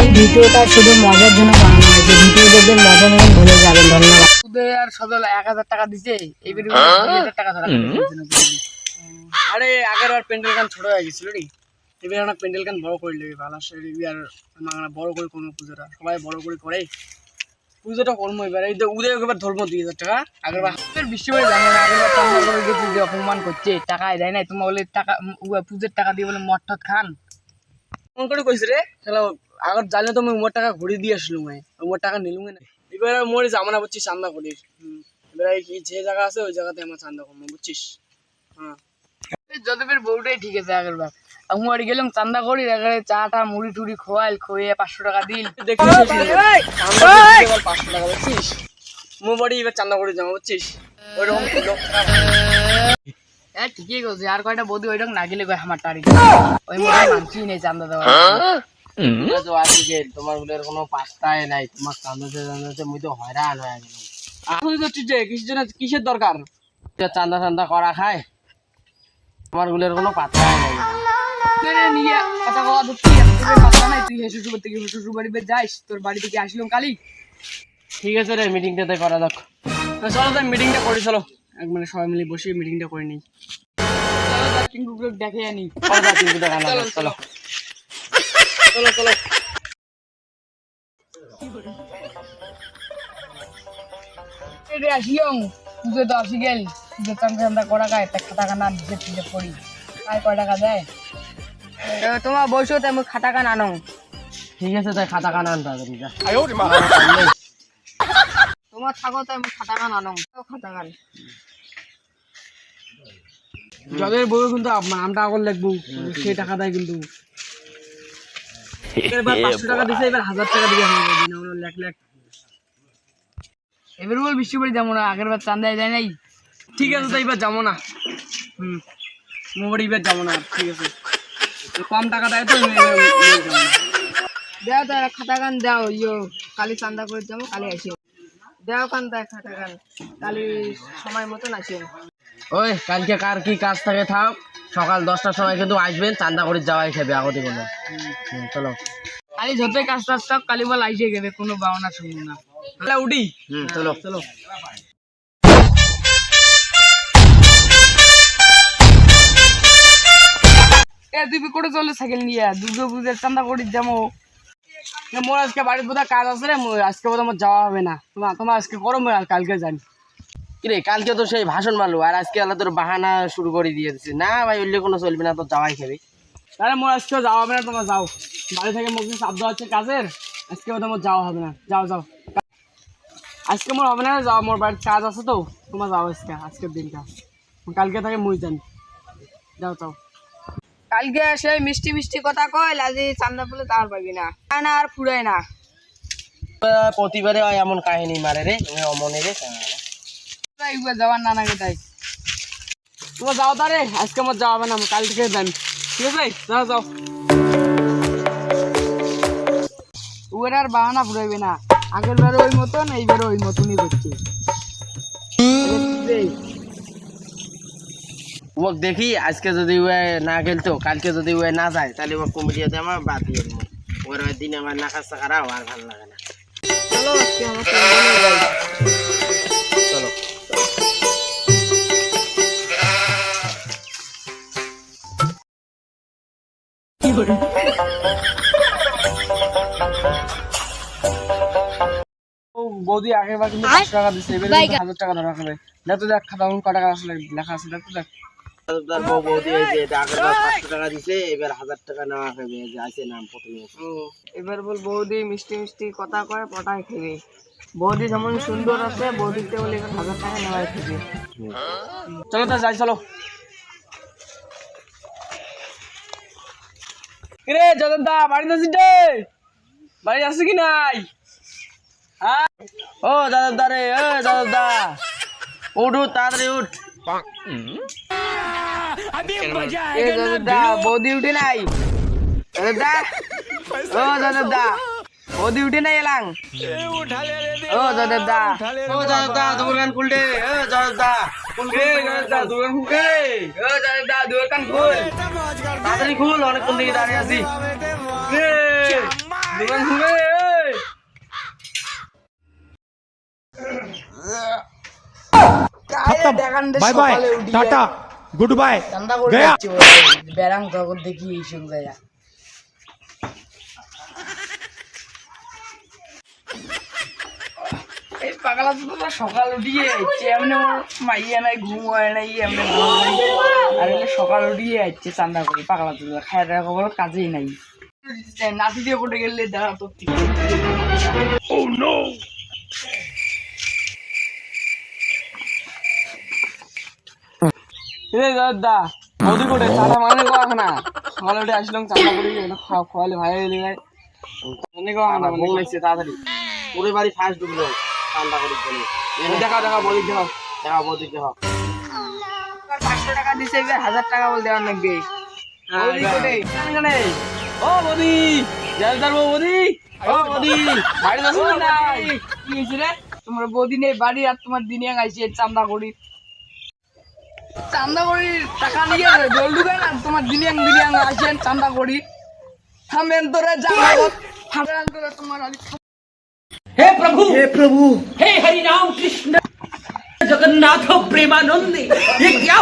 এই ভিডিওটা শুধু মজার জন্য বানানো হয়েছে। ভিডিও দেখবেন, মজা নেবেন, ভুলে যাবেন। ধন্যবাদ। আর সদল 1000 টাকা দিছে, এই ভিডিও 2000 টাকা ধরা আরে আগের বার প্যান্ডেল গান ছোট হয়ে গেছিল রে, এবার অনেক প্যান্ডেল গান বড় করে নেবে ভালো আর মাংনা বড় করে কোনো পুজোটা সবাই বড় করে করে পুজোটা করবো এবার। এই তো উদয় এবার ধরবো 2000 টাকা। আগের বার বৃষ্টি পড়ে জানো না, আগের বার চান্দা করে গেছি যে অপমান করছে, টাকাই দেয় নাই। তোমার বলে টাকা পুজোর টাকা দিয়ে বলে মদ টদ খান ফোন করে কইছে রে খেলা। আগর জানলে তো মোর টাকা ঘুরে দিয়ে আসলো মোর টাকা নিলুম না। এবার মোরে যাবো না বুঝছিস চান্দা করিস। এবার যে জায়গা আছে ওই জায়গাতে আমার চান্দা করবো বুঝছিস। হ্যাঁ যতবের বউটাই ঠিক আছে। আগের বার আমি বাড়ি গেলাম চান্দা করি, চাটা মুড়ি টুড়ি খোয়াইল খোয়ে 500 টাকা দিল। 500 টাকা বুঝছিস, মোর বাড়ি এবার চান্দা করে যাবো বুঝছিস। ওইরকম হ্যাঁ ঠিকই করছে। আর কয়টা বৌদি ওইরকম না গেলে আমার টাড়ি ওই মোটাই মানছি নেই চান্দা দেওয়া। তোমার গুলোর কোনো পাত্তাই নাই, তোমার চান্দাতে চান্দাতে মুই তো হয়রান হয়ে গেলাম। কিসের দরকার চান্দা চান্দা করা খায়, আমার গুলোর কোনো পাত্তাই নাই। নিয়ে কথা কওয়া পাত্তা নাই। তুই শ্বশুর থেকে শ্বশুর বাড়িতে যাইস, তোর বাড়ি থেকে আসলাম কালি। ঠিক আছে রে, মিটিংটাতে করা যাক। চলো তাই মিটিংটা করি, চলো এক মিনিট সবাই মিলে বসে মিটিংটা করে নিই। দেখে আনি চলো চলো চলো চলো। আসিও পুজো তো আসি গেল, পুজো চান্দা চান্দা করা গায়ে খাতা কানা দিতে পড়ি। আর কয় টাকা দেয় তোমার বসো, তাই আমি খাতা কান আনো। ঠিক আছে তাই খাতা কান আনতে হবে। তোমার থাকো তাই আমি খাতা কান আনো। খাতা কান যাদের বউ কিন্তু নামটা আগর লাগবো, সেই টাকা দেয় কিন্তু। এবার 500 টাকা দিছে, এবার 1000 টাকা দিয়ে লেখ লেখ। এবার বল বৃষ্টি বাড়ি যাবো না, আগের বার চান্দায় দেয় নাই। ঠিক আছে তো এবার যাবো না। মোবাইল এবার যাবো না। ঠিক আছে কম টাকা দেয় তো দেও তো খাতা গান দাও। কালি চান্দা করে যাবো, কালি আসি দেও কান দেয় খাতা গান, কালি সময় মতন আসি। ওই কালকে কার কি কাজ থাকে থাক, সকাল 10টার সময় কিন্তু আসবেন, চান্দা করে যাওয়াই খাবে আগতে কোনো। চলো কালি যতই কাজ টাজ থাক, কালি বল আইসে গেবে, কোনো বাউনা শুনবো না। তাহলে উঠি। চলো চলো। তুই করে চলে সাইকেল নিয়ে দুর্গা পুজোর চান্দা করে যাবো। মোর আজকে বাড়ির বোধহয় কাজ আছে রে, আজকে বোধহয় আমার যাওয়া হবে না। তোমার আজকে করো, আর কালকে জানি। কিরে কালকে তো সেই ভাষণ মারলো, আর আজকে আল্লাহ তোর বাহানা শুরু করে দিয়ে দিচ্ছে। না ভাই উল্লে কোনো চলবে না, তোর যাওয়াই খাবে। তাহলে মোর আজকেও যাওয়া হবে না, তোমার যাও। বাড়ি থেকে মুখ চাপ দেওয়া হচ্ছে কাজের, আজকে বোধহয় মোর যাওয়া হবে না। যাও যাও, আজকে মোর হবে না, যাও। মোর বাড়ির কাজ আছে তো, তোমার যাও আজকে, আজকের দিনটা। কালকে থেকে মুই জানি। যাও যাও। কালকে সেই মিষ্টি মিষ্টি কথা কইল, আজ চান্দা বলে তার পাবি না, না আর ফুরায় না। প্রতিবারে এমন কাহিনী মারে রে অমনে রে। যাওয়ার না নাকি তাই তোমার যাও তারে, আজকে আমার যাওয়া হবে না, কাল থেকে যান। ঠিক আছে যাও যাও। ওর আর বাহানা ফুরাইবে না, আগের বারে ওই মতন, এইবারে ওই মতনই করছে। ও দেখি আজকে যদি ও না খেলতো, কালকে যদি ও না যায়, তাহলে ও কমিটিতে আমার বাদ দিয়ে দেবো। ওর দিন আমার না কাজ টাকা আর ভালো লাগে না। চলো আজকে আমার চলো। বৌদি আগের বার কিন্তু 500 টাকা দিচ্ছে, এবার 1000 টাকা ধরা হবে। দেখো দেখ খাতা ক টাকা আসলে লেখা আছে, দেখো দেখ। বৌদি আগের বার 500 টাকা দিছে, এবার 1000 টাকা নেওয়া হবে। আছে নাম প্রথমে। এবার বল বৌদি মিষ্টি মিষ্টি কথা কয় পটায় খেবে। বৌদি যেমন সুন্দর আছে, বৌদিতে বলে 1000 টাকা নেওয়াই খেবে। চলো তো যাই, চলো। কিরে যদন দা বাড়ি আছিস রে? বাড়ি আছে কি নাই? ও দাদা রে, ও দাদা উঠ তাড়াতাড়ি উঠ। বৌদি উঠে নাই দাদা। ও দাদা ওদি উঠে নাই এলাং ও জয়দেব দা ও জয়দেব দা দুয়ার কান খুলতে ও জয়দেব দা জয়দেব দা দুয়ার খুলতে ও জয়দেব দা দুয়ার কান খুল তাড়াতাড়ি খুল অনেকক্ষণ থেকে দাঁড়িয়ে আছি দুয়ার খুলে bye bye tata good bye गया ব্যারাম কাগজ দেখি এই সব জায়গা এই পাগলা তো সকাল উঠিয়ে যাচ্ছে এমনি আমার মাইয়া নাই ঘুম হয় নাই এমনি আর এলে সকাল উঠিয়ে যাচ্ছে চান্দা করি পাগলা তো খায় টাকা বলো কাজেই নাই নাতি দিয়ে কোটে গেলে দেখা তো দাদা মোদি কোটে চাটা মানে কোয়া না সকালে উঠে আসলাম চান্দা করি খাওয়ালে ভাই হইলে ভাই অনেক না ভোগ লাগছে তাড়াতাড়ি পুরো বাড়ি ফার্স্ট ঢুকলো চান্দা করি বলে দেখা দেখা বলি দেখাও দেখা বলি দেখাও 500 টাকা দিছে 1000 টাকা বল দেওয়ার নাকি মোদি কোটে এখানে ও মোদি জলদার মোদি ও মোদি বাড়ি যাস না কি হইছে রে তোমার বৌদি নেই বাড়ি আর তোমার দিনে গাইছে চান্দা করি চান্দা করি টাকা নিয়ে জল ঢুকে না তোমার দিলিয়াং আসেন চান্দা করি থামেন তোরা জামাগত ফাটান তোরা তোমার আলি हे प्रभु हे हरि राम कृष्ण जगन्नाथ प्रेमानंद ये क्या